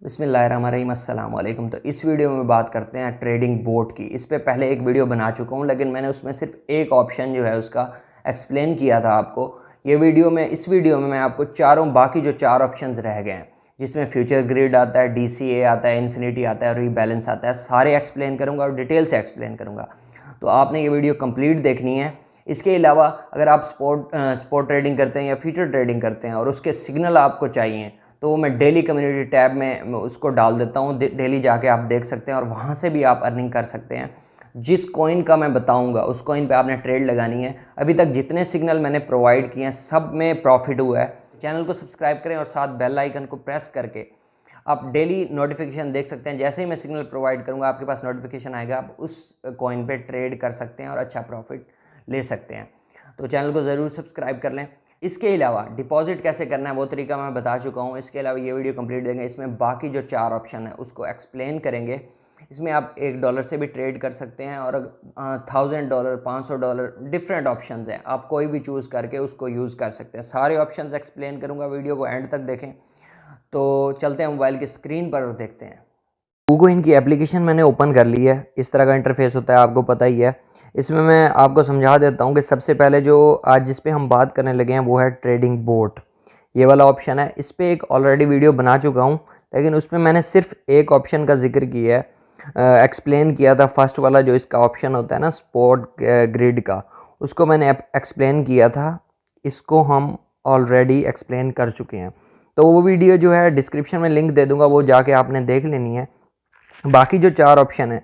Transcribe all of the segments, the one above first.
बिस्मिल्लाहिर्रहमानिर्रहीम अस्सलाम वालेकुम। तो इस वीडियो में बात करते हैं ट्रेडिंग बोट की। इस पे पहले एक वीडियो बना चुका हूँ, लेकिन मैंने उसमें सिर्फ एक ऑप्शन जो है उसका एक्सप्लेन किया था आपको। इस वीडियो में मैं आपको बाकी जो चार ऑप्शंस रह गए हैं, जिसमें फ्यूचर ग्रिड आता है, DCA आता है, इन्फिनिटी आता है और रीबैलेंस आता है, सारे एक्सप्लेन करूँगा और डिटेल से एक्सप्लेन करूँगा। तो आपने ये वीडियो कंप्लीट देखनी है। इसके अलावा अगर आप स्पॉट ट्रेडिंग करते हैं या फ्यूचर ट्रेडिंग करते हैं और उसके सिग्नल आपको चाहिए, तो वो मैं डेली कम्युनिटी टैब में उसको डाल देता हूँ। डेली जाके आप देख सकते हैं और वहाँ से भी आप अर्निंग कर सकते हैं। जिस कॉइन का मैं बताऊँगा उस कॉइन पे आपने ट्रेड लगानी है। अभी तक जितने सिग्नल मैंने प्रोवाइड किए हैं सब में प्रॉफिट हुआ है। चैनल को सब्सक्राइब करें और साथ बेल आइकन को प्रेस करके आप डेली नोटिफिकेशन देख सकते हैं। जैसे ही मैं सिग्नल प्रोवाइड करूँगा आपके पास नोटिफिकेशन आएगा, आप उस कॉइन पे ट्रेड कर सकते हैं और अच्छा प्रॉफिट ले सकते हैं। तो चैनल को ज़रूर सब्सक्राइब कर लें। इसके अलावा डिपॉजिट कैसे करना है वो तरीका मैं बता चुका हूँ। इसके अलावा ये वीडियो कंप्लीट देंगे, इसमें बाकी जो चार ऑप्शन है उसको एक्सप्लेन करेंगे। इसमें आप $1 से भी ट्रेड कर सकते हैं और $1000, $500 डिफरेंट ऑप्शंस हैं। आप कोई भी चूज़ करके उसको यूज़ कर सकते हैं। सारे ऑप्शंस एक्सप्लेन करूँगा, वीडियो को एंड तक देखें। तो चलते हैं मोबाइल की स्क्रीन पर और देखते हैं। गूगल इनकी एप्लीकेशन मैंने ओपन कर ली है। इस तरह का इंटरफेस होता है, आपको पता ही है। इसमें मैं आपको समझा देता हूँ कि सबसे पहले जो आज जिस पे हम बात करने लगे हैं वो है ट्रेडिंग बोट। ये वाला ऑप्शन है। इस पर एक ऑलरेडी वीडियो बना चुका हूँ, लेकिन उसमें मैंने सिर्फ एक ऑप्शन का जिक्र किया है, एक्सप्लेन किया था। फर्स्ट वाला जो इसका ऑप्शन होता है ना, स्पॉट ग्रिड का, उसको मैंने एक्सप्लेन किया था। इसको हम ऑलरेडी एक्सप्लेन कर चुके हैं। तो वो वीडियो जो है डिस्क्रिप्शन में लिंक दे दूँगा, वो जाके आपने देख लेनी है। बाकी जो चार ऑप्शन है,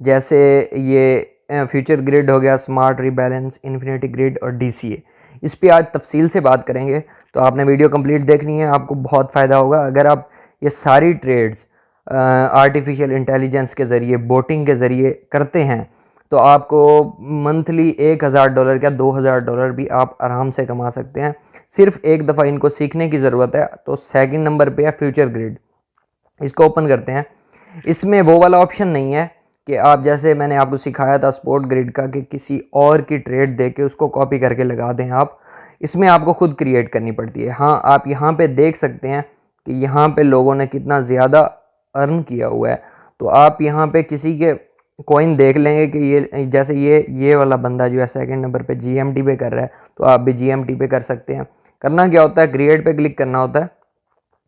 जैसे ये फ्यूचर ग्रिड हो गया, स्मार्ट रीबैलेंस, इन्फिनिटी ग्रिड और DCA, इस पे आज तफसील से बात करेंगे। तो आपने वीडियो कंप्लीट देखनी है, आपको बहुत फ़ायदा होगा। अगर आप ये सारी ट्रेड्स आर्टिफिशियल इंटेलिजेंस के ज़रिए, बोटिंग के ज़रिए करते हैं, तो आपको मंथली $1000 या $2000 भी आप आराम से कमा सकते हैं। सिर्फ एक दफ़ा इनको सीखने की ज़रूरत है। तो सेकंड नंबर पे है फ्यूचर ग्रिड। इसको ओपन करते हैं। इसमें वो वाला ऑप्शन नहीं है कि आप, जैसे मैंने आपको सिखाया था स्पॉट ग्रिड का, कि किसी और की ट्रेड देके उसको कॉपी करके लगा दें आप। इसमें आपको खुद क्रिएट करनी पड़ती है। हाँ, आप यहाँ पे देख सकते हैं कि यहाँ पे लोगों ने कितना ज़्यादा अर्न किया हुआ है। तो आप यहाँ पे किसी के कॉइन देख लेंगे कि ये, जैसे ये वाला बंदा जो है सेकंड नंबर पे GMT पे कर रहा है, तो आप भी GMT पे कर सकते हैं। करना क्या होता है, क्रिएट पे क्लिक करना होता है।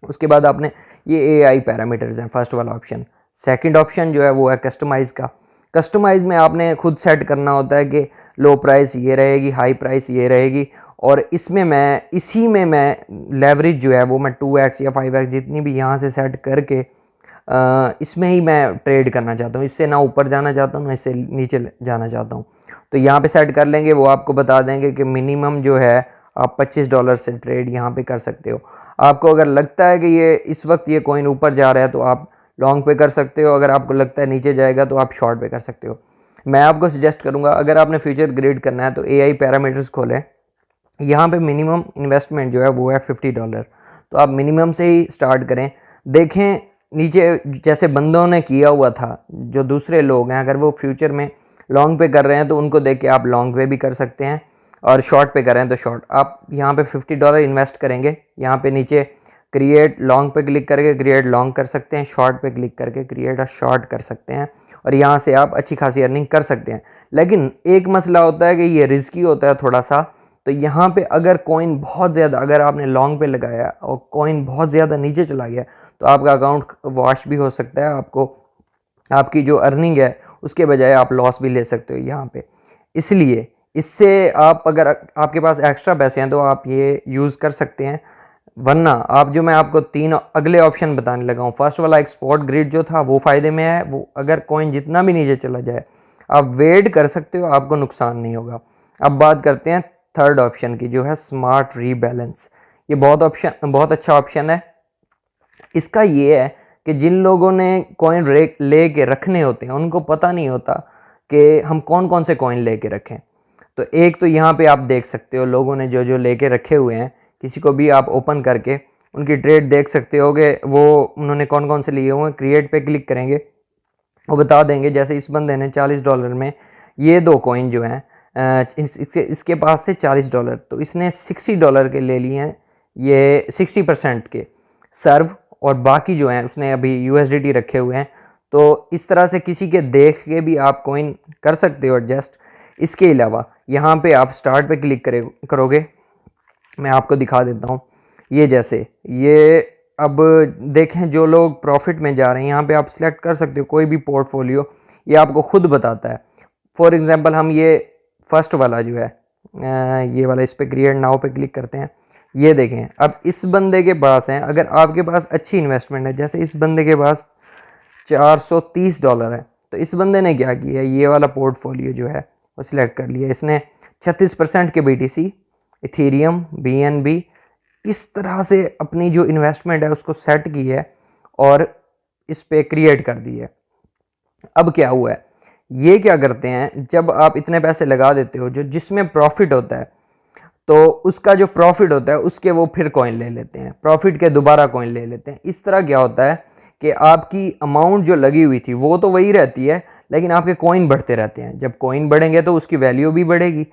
उसके बाद आपने ये AI पैरामीटर्स हैं, फर्स्ट वाला ऑप्शन। सेकंड ऑप्शन जो है वो है कस्टमाइज़ का। कस्टमाइज़ में आपने खुद सेट करना होता है कि लो प्राइस ये रहेगी, हाई प्राइस ये रहेगी। और इसी में मैं लेवरेज जो है वो मैं 2x या 5x जितनी भी यहाँ से सेट करके इसमें ही मैं ट्रेड करना चाहता हूँ। इससे ना ऊपर जाना चाहता हूँ, ना इससे नीचे जाना चाहता हूँ। तो यहाँ पे सेट कर लेंगे, वो आपको बता देंगे कि मिनिमम जो है आप $25 से ट्रेड यहाँ पे कर सकते हो। आपको अगर लगता है कि ये इस वक्त ये कॉइन ऊपर जा रहा है तो आप लॉन्ग पे कर सकते हो। अगर आपको लगता है नीचे जाएगा तो आप शॉर्ट पे कर सकते हो। मैं आपको सजेस्ट करूँगा, अगर आपने फ्यूचर ग्रिड करना है तो AI पैरामीटर्स खोलें। यहाँ पे मिनिमम इन्वेस्टमेंट जो है वो है $50। तो आप मिनिमम से ही स्टार्ट करें। देखें नीचे जैसे बंदों ने किया हुआ था, जो दूसरे लोग हैं, अगर वो फ्यूचर में लॉन्ग पे कर रहे हैं तो उनको देख के आप लॉन्ग पे भी कर सकते हैं, और शॉर्ट पे कर रहे हैं तो शॉर्ट। आप यहाँ पे $50 इन्वेस्ट करेंगे। यहाँ पे नीचे क्रिएट लॉन्ग पे क्लिक करके क्रिएट लॉन्ग कर सकते हैं, शॉर्ट पे क्लिक करके क्रिएट अ शॉर्ट कर सकते हैं, और यहाँ से आप अच्छी खासी अर्निंग कर सकते हैं। लेकिन एक मसला होता है कि ये रिस्की होता है थोड़ा सा। तो यहाँ पे अगर कॉइन बहुत ज़्यादा, अगर आपने लॉन्ग पे लगाया और कॉइन बहुत ज़्यादा नीचे चला गया तो आपका अकाउंट वॉश भी हो सकता है। आपको आपकी जो अर्निंग है उसके बजाय आप लॉस भी ले सकते हो यहाँ पे। इसलिए इससे आप, अगर आपके पास एक्स्ट्रा पैसे हैं तो आप ये यूज़ कर सकते हैं। वरना आप, जो मैं आपको तीन अगले ऑप्शन बताने लगा हूँ, फर्स्ट वाला एक स्पॉट ग्रिड जो था वो फ़ायदे में है। वो अगर कॉइन जितना भी नीचे चला जाए आप वेट कर सकते हो, आपको नुकसान नहीं होगा। अब बात करते हैं थर्ड ऑप्शन की, जो है स्मार्ट रीबैलेंस। ये बहुत अच्छा ऑप्शन है। इसका ये है कि जिन लोगों ने कॉइन ले के रखने होते हैं उनको पता नहीं होता कि हम कौन कौन से कॉइन ले के रखें। तो एक तो यहाँ पे आप देख सकते हो लोगों ने जो जो लेके रखे हुए हैं, किसी को भी आप ओपन करके उनकी ट्रेड देख सकते हो कि वो उन्होंने कौन कौन से लिए हुए हैं। क्रिएट पे क्लिक करेंगे, वो बता देंगे। जैसे इस बंदे ने $40 में ये दो कॉइन जो हैं, इसके पास थे $40, तो इसने $60 के ले लिए हैं, ये 60% के सर्व और बाकी जो हैं उसने अभी USDT रखे हुए हैं। तो इस तरह से किसी के देख के भी आप कॉइन कर सकते हो एडजस्ट। इसके अलावा यहाँ पे आप स्टार्ट पे क्लिक करोगे, मैं आपको दिखा देता हूँ। ये जैसे ये अब देखें जो लोग प्रॉफिट में जा रहे हैं, यहाँ पे आप सिलेक्ट कर सकते हो कोई भी पोर्टफोलियो, ये आपको खुद बताता है। फॉर एग्जांपल हम ये फर्स्ट वाला जो है ये वाला, इस पर क्रिएट नाउ पे क्लिक करते हैं। ये देखें अब इस बंदे के पास हैं, अगर आपके पास अच्छी इन्वेस्टमेंट है, जैसे इस बंदे के पास $430 है, तो इस बंदे ने क्या किया, ये वाला पोर्टफोलियो जो है वो सिलेक्ट कर लिया। इसने 36% के BTC, इथेरियम, BNB इस तरह से अपनी जो इन्वेस्टमेंट है उसको सेट की है और इस पे क्रिएट कर दी है। अब क्या हुआ है, ये क्या करते हैं, जब आप इतने पैसे लगा देते हो, जो जिसमें प्रॉफिट होता है, तो उसका जो प्रॉफिट होता है उसके वो फिर कॉइन ले लेते हैं, प्रॉफिट के दोबारा कॉइन ले लेते हैं। इस तरह क्या होता है कि आपकी अमाउंट जो लगी हुई थी वो तो वही रहती है, लेकिन आपके कॉइन बढ़ते रहते हैं। जब कॉइन बढ़ेंगे तो उसकी वैल्यू भी बढ़ेगी।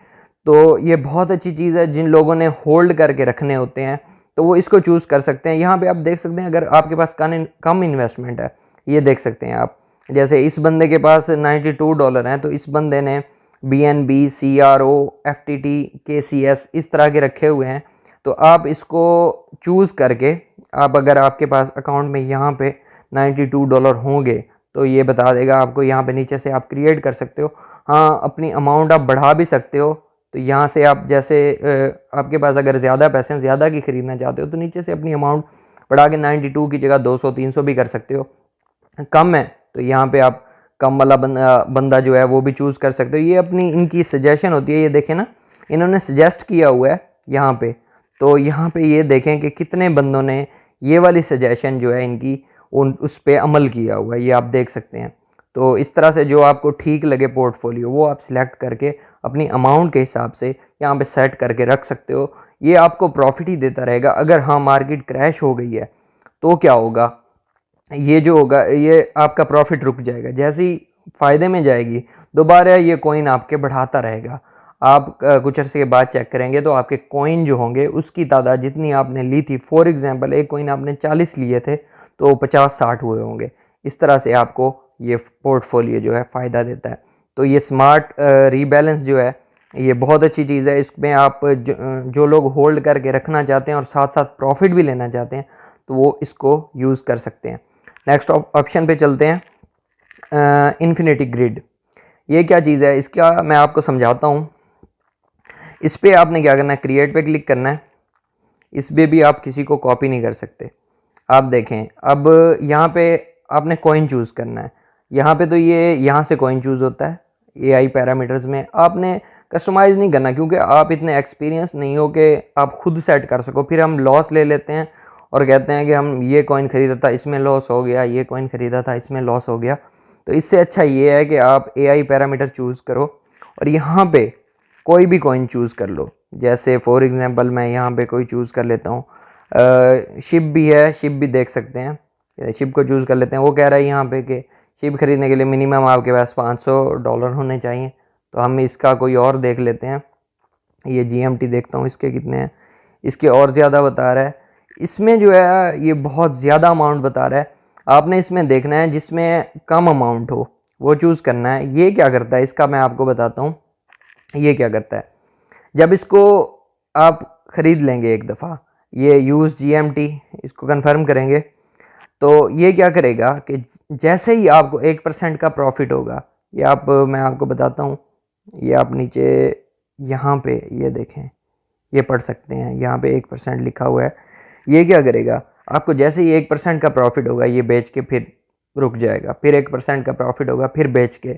तो ये बहुत अच्छी चीज़ है। जिन लोगों ने होल्ड करके रखने होते हैं तो वो इसको चूज़ कर सकते हैं। यहाँ पे आप देख सकते हैं अगर आपके पास कम इन्वेस्टमेंट है, ये देख सकते हैं आप, जैसे इस बंदे के पास $92 हैं, तो इस बंदे ने BNB, CRO, FTT, KCS इस तरह के रखे हुए हैं। तो आप इसको चूज़ करके, आप अगर आपके पास अकाउंट में यहाँ पे $92 होंगे तो ये बता देगा आपको। यहाँ पे नीचे से आप क्रिएट कर सकते हो। हाँ, अपनी अमाउंट आप बढ़ा भी सकते हो। तो यहाँ से आप जैसे आपके पास अगर ज़्यादा पैसे ज़्यादा की ख़रीदना चाहते हो तो नीचे से अपनी अमाउंट बढ़ा के 92 की जगह 200-300 भी कर सकते हो। कम है तो यहाँ पे आप कम वाला बंदा जो है वो भी चूज़ कर सकते हो। ये अपनी इनकी सजेशन होती है। ये देखें ना, इन्होंने सजेस्ट किया हुआ है यहाँ पे। तो यहाँ पे ये देखें कि कितने बंदों ने ये वाली सजेशन जो है इनकी उस पर अमल किया हुआ है, ये आप देख सकते हैं। तो इस तरह से जो आपको ठीक लगे पोर्टफोलियो वो आप सिलेक्ट करके अपनी अमाउंट के हिसाब से यहाँ पे सेट करके रख सकते हो। ये आपको प्रॉफिट ही देता रहेगा। अगर हाँ मार्केट क्रैश हो गई है तो क्या होगा, ये जो होगा ये आपका प्रॉफिट रुक जाएगा। जैसे ही फ़ायदे में जाएगी दोबारा ये कॉइन आपके बढ़ाता रहेगा। आप कुछ अर्से के बाद चेक करेंगे तो आपके कॉइन जो होंगे उसकी तादाद जितनी आपने ली थी, फॉर एग्जांपल एक कॉइन आपने 40 लिए थे तो 50-60 हुए होंगे। इस तरह से आपको ये पोर्टफोलियो जो है फ़ायदा देता है। तो ये स्मार्ट रीबैलेंस जो है ये बहुत अच्छी चीज़ है। इसमें आप जो लोग होल्ड करके रखना चाहते हैं और साथ साथ प्रॉफिट भी लेना चाहते हैं तो वो इसको यूज़ कर सकते हैं। नेक्स्ट ऑप्शन पे चलते हैं, इन्फिनिटी ग्रिड। ये क्या चीज़ है, इसका मैं आपको समझाता हूँ। इस पर आपने क्या करना है, क्रिएट पे क्लिक करना है। इस पर भी आप किसी को कॉपी नहीं कर सकते। आप देखें अब यहाँ पे आपने कॉइन चूज़ करना है। यहाँ पे तो ये यहाँ से कॉइन चूज़ होता है AI पैरामीटर्स में। आपने कस्टमाइज़ नहीं करना क्योंकि आप इतने एक्सपीरियंस नहीं हो कि आप खुद सेट कर सको। फिर हम लॉस ले लेते हैं और कहते हैं कि हम ये कॉइन ख़रीदा था इसमें लॉस हो गया, ये कॉइन ख़रीदा था इसमें लॉस हो गया। तो इससे अच्छा ये है कि आप AI पैरामीटर चूज़ करो और यहाँ पे कोई भी कॉइन चूज़ कर लो। जैसे फॉर एग्जांपल मैं यहाँ पे कोई चूज़ कर लेता हूँ, शिप भी है, शिप भी देख सकते हैं। शिप को चूज़ कर लेते हैं। वो कह रहा है यहाँ पे कि शिप खरीदने के लिए मिनिमम आपके पास $500 होने चाहिए। तो हम इसका कोई और देख लेते हैं। ये GMT देखता हूँ इसके कितने हैं, इसके और ज़्यादा बता रहा है। इसमें जो है ये बहुत ज़्यादा अमाउंट बता रहा है। आपने इसमें देखना है जिसमें कम अमाउंट हो वो चूज़ करना है। ये क्या करता है इसका मैं आपको बताता हूँ। ये क्या करता है, जब इसको आप ख़रीद लेंगे एक दफ़ा, ये यूज़ GMT इसको कंफर्म करेंगे तो ये क्या करेगा कि जैसे ही आपको 1% का प्रॉफिट होगा, ये आप मैं आपको बताता हूँ। ये आप नीचे यहाँ पे ये देखें, ये पढ़ सकते हैं, यहाँ पे 1% लिखा हुआ है। ये क्या करेगा, आपको जैसे ही 1% का प्रॉफिट होगा ये बेच के फिर रुक जाएगा, फिर 1% का प्रॉफिट होगा फिर बेच के।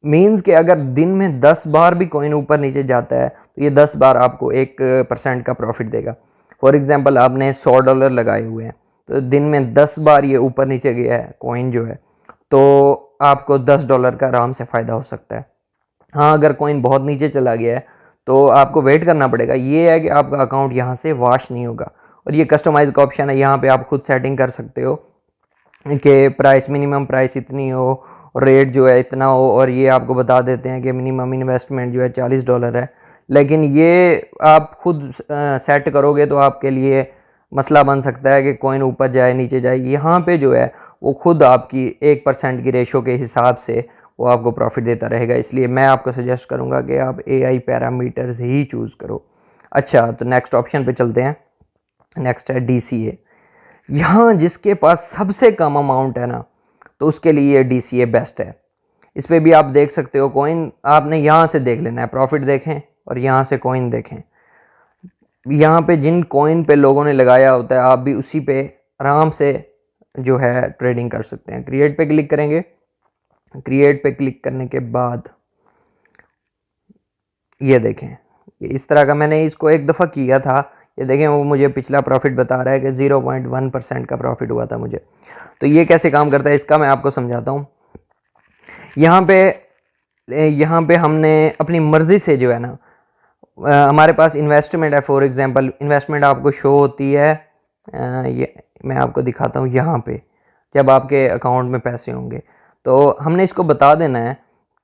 मीन्स कि अगर दिन में 10 बार भी कॉइन ऊपर नीचे जाता है तो ये 10 बार आपको 1% का प्रॉफिट देगा। फॉर एग्जांपल आपने $100 लगाए हुए हैं तो दिन में 10 बार ये ऊपर नीचे गया है कॉइन जो है, तो आपको $10 का आराम से फ़ायदा हो सकता है। हाँ, अगर कॉइन बहुत नीचे चला गया है तो आपको वेट करना पड़ेगा। ये है कि आपका अकाउंट यहाँ से वॉश नहीं होगा। और ये कस्टमाइज़ का ऑप्शन है, यहाँ पे आप खुद सेटिंग कर सकते हो कि प्राइस मिनिमम प्राइस इतनी हो और रेट जो है इतना हो। और ये आपको बता देते हैं कि मिनिमम इन्वेस्टमेंट जो है $40 है। लेकिन ये आप खुद सेट करोगे तो आपके लिए मसला बन सकता है कि कॉइन ऊपर जाए नीचे जाए। यहाँ पे जो है वो खुद आपकी 1% की रेशो के हिसाब से वो आपको प्रॉफिट देता रहेगा। इसलिए मैं आपको सजेस्ट करूँगा कि आप AI पैरामीटर्स ही चूज़ करो। अच्छा, तो नेक्स्ट ऑप्शन पे चलते हैं। नेक्स्ट है DCA। यहाँ जिसके पास सबसे कम अमाउंट है ना, तो उसके लिए DCA बेस्ट है। इस पर भी आप देख सकते हो कॉइन, आपने यहाँ से देख लेना है, प्रॉफिट देखें और यहाँ से कॉइन देखें। यहाँ पे जिन कॉइन पे लोगों ने लगाया होता है आप भी उसी पे आराम से जो है ट्रेडिंग कर सकते हैं। क्रिएट पे क्लिक करेंगे। क्रिएट पे क्लिक करने के बाद ये देखें, ये इस तरह का मैंने इसको एक दफ़ा किया था। ये देखें वो मुझे पिछला प्रॉफिट बता रहा है कि 0.1% का प्रॉफिट हुआ था मुझे। तो ये कैसे काम करता है इसका मैं आपको समझाता हूँ। यहाँ पे हमने अपनी मर्ज़ी से जो है ना, हमारे पास इन्वेस्टमेंट है। फॉर एग्जांपल इन्वेस्टमेंट आपको शो होती है, ये मैं आपको दिखाता हूँ। यहाँ पे जब आपके अकाउंट में पैसे होंगे तो हमने इसको बता देना है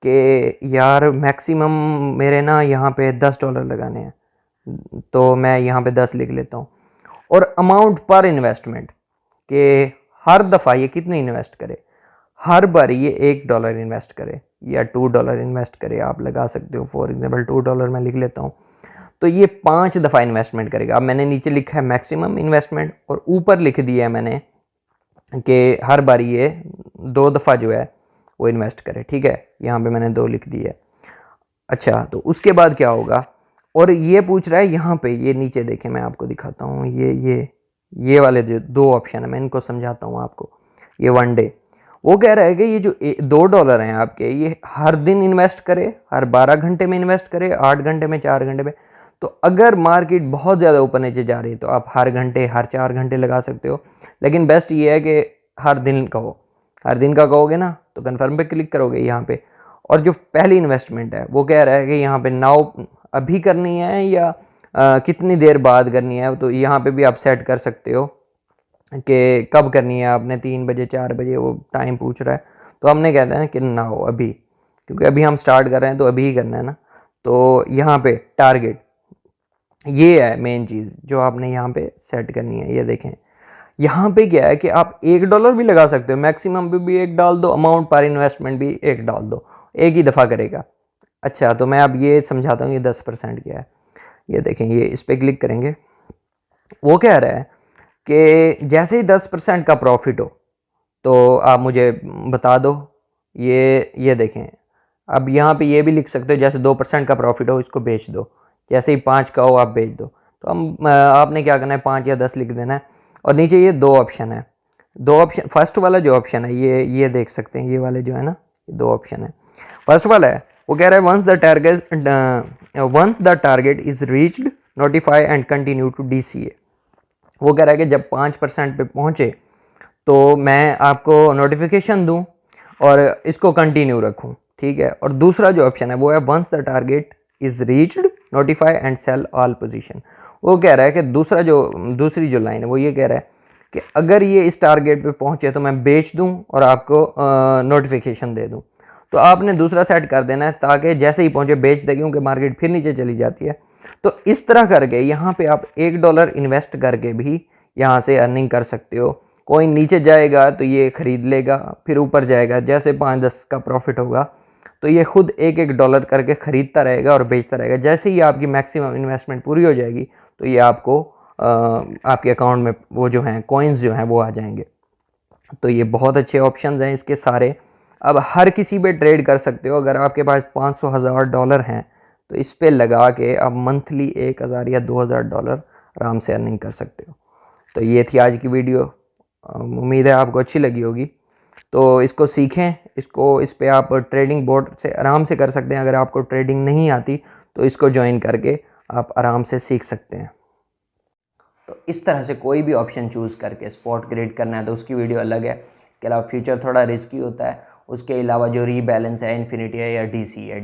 कि यार मैक्सिमम मेरे ना यहाँ पे $10 लगाने हैं, तो मैं यहाँ पे 10 लिख लेता हूँ। और अमाउंट पर इन्वेस्टमेंट कि हर दफ़ा ये कितने इन्वेस्ट करे, हर बार ये $1 इन्वेस्ट करे या $2 इन्वेस्ट करे, आप लगा सकते हो। फॉर एग्जांपल $2 मैं लिख लेता हूँ, तो ये 5 दफ़ा इन्वेस्टमेंट करेगा। अब मैंने नीचे लिखा है मैक्सिमम इन्वेस्टमेंट और ऊपर लिख दिया है मैंने कि हर बार ये 2 दफ़ा जो है वो इन्वेस्ट करे। ठीक है, यहाँ पे मैंने 2 लिख दी है। अच्छा, तो उसके बाद क्या होगा, और ये पूछ रहा है यहाँ पे, ये नीचे देखें मैं आपको दिखाता हूँ। ये वाले जो 2 ऑप्शन है मैं इनको समझाता हूँ आपको। ये 1 डे, वो कह रहा है कि ये जो $2 हैं आपके, ये हर दिन इन्वेस्ट करे, हर 12 घंटे में इन्वेस्ट करे, 8 घंटे में, 4 घंटे में। तो अगर मार्केट बहुत ज़्यादा ऊपर नीचे जा रही है तो आप हर घंटे, हर 4 घंटे लगा सकते हो। लेकिन बेस्ट ये है कि हर दिन कहो। हर दिन का कहोगे ना तो कन्फर्म पे क्लिक करोगे यहाँ पे। और जो पहली इन्वेस्टमेंट है वो कह रहा है कि यहाँ पे नाउ अभी करनी है या कितनी देर बाद करनी है। तो यहाँ पे भी आप सेट कर सकते हो कि कब करनी है आपने, 3 बजे, 4 बजे, वो टाइम पूछ रहा है। तो हमने कहते हैं कि नाउ, अभी, क्योंकि अभी हम स्टार्ट कर रहे हैं तो अभी ही करना है ना। तो यहाँ पे टारगेट, ये है मेन चीज़ जो आपने यहाँ पे सेट करनी है। ये देखें यहाँ पे क्या है कि आप $1 भी लगा सकते हो, मैक्सिमम पे भी 1 डाल दो, अमाउंट पर इन्वेस्टमेंट भी 1 डाल दो, एक ही दफ़ा करेगा। अच्छा, तो मैं अब ये समझाता हूँ ये 10% क्या है। ये देखें, ये इस पर क्लिक करेंगे। वो कह रहा है कि जैसे ही 10% का प्रॉफिट हो तो आप मुझे बता दो। ये देखें, अब यहाँ पे ये भी लिख सकते हो जैसे 2% का प्रॉफिट हो इसको बेच दो, जैसे ही 5 का हो आप बेच दो। तो हम आपने क्या करना है, 5 या 10 लिख देना है। और नीचे ये 2 ऑप्शन है। 2 ऑप्शन, फर्स्ट वाला जो ऑप्शन है ये देख सकते हैं, ये वाले जो है ना, 2 ऑप्शन है। फर्स्ट वाला है वो कह रहा है once the target is reached notify and continue to DCA। वो कह रहा है कि जब 5% पे पहुँचे तो मैं आपको नोटिफिकेशन दूं और इसको कंटिन्यू रखूं। ठीक है, और दूसरा जो ऑप्शन है वो है once the target is reached notify and sell all position. वो कह रहा है कि दूसरी जो लाइन है वो ये कह रहा है कि अगर ये इस टारगेट पे पहुंचे तो मैं बेच दूं और आपको नोटिफिकेशन दे दूं। तो आपने दूसरा सेट कर देना है ताकि जैसे ही पहुंचे बेच दे, क्योंकि मार्केट फिर नीचे चली जाती है। तो इस तरह करके यहाँ पे आप $1 इन्वेस्ट करके भी यहाँ से अर्निंग कर सकते हो। कॉइन नीचे जाएगा तो ये ख़रीद लेगा, फिर ऊपर जाएगा, जैसे 5-10 का प्रॉफिट होगा तो ये खुद $1 करके ख़रीदता रहेगा और बेचता रहेगा। जैसे ही आपकी मैक्सिमम इन्वेस्टमेंट पूरी हो जाएगी तो ये आपको आपके अकाउंट में वो जो हैं कॉइन्स जो हैं वो आ जाएंगे। तो ये बहुत अच्छे ऑप्शंस हैं इसके सारे। अब हर किसी पे ट्रेड कर सकते हो। अगर आपके पास $500,000 हैं तो इस पे लगा के आप मंथली 1,000 या $2,000 आराम से अर्निंग कर सकते हो। तो ये थी आज की वीडियो, उम्मीद है आपको अच्छी लगी होगी। तो इसको सीखें, इस पे आप ट्रेडिंग बोर्ड से आराम से कर सकते हैं। अगर आपको ट्रेडिंग नहीं आती तो इसको ज्वाइन करके आप आराम से सीख सकते हैं। तो इस तरह से कोई भी ऑप्शन चूज़ करके स्पॉट ट्रेड करना है तो उसकी वीडियो अलग है। इसके अलावा फ्यूचर थोड़ा रिस्की होता है। उसके अलावा जो रीबैलेंस है, इन्फिनिटी है या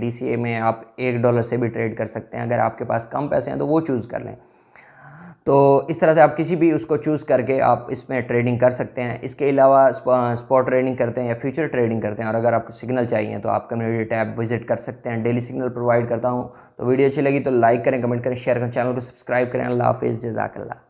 DCA में आप $1 से भी ट्रेड कर सकते हैं। अगर आपके पास कम पैसे हैं तो वो चूज़ कर लें। तो इस तरह से आप किसी भी उसको चूज़ करके आप इसमें ट्रेडिंग कर सकते हैं। इसके अलावा स्पॉट ट्रेडिंग करते हैं या फ्यूचर ट्रेडिंग करते हैं और अगर आपको सिग्नल चाहिए तो आप कम्युनिटी टैब विजिट कर सकते हैं। डेली सिग्नल प्रोवाइड करता हूँ। तो वीडियो अच्छी लगी तो लाइक करें, कमेंट करें, शेयर करें, चैनल को सब्सक्राइब करें। अल्लाह हाफिज़, जज़ाकल्लाह।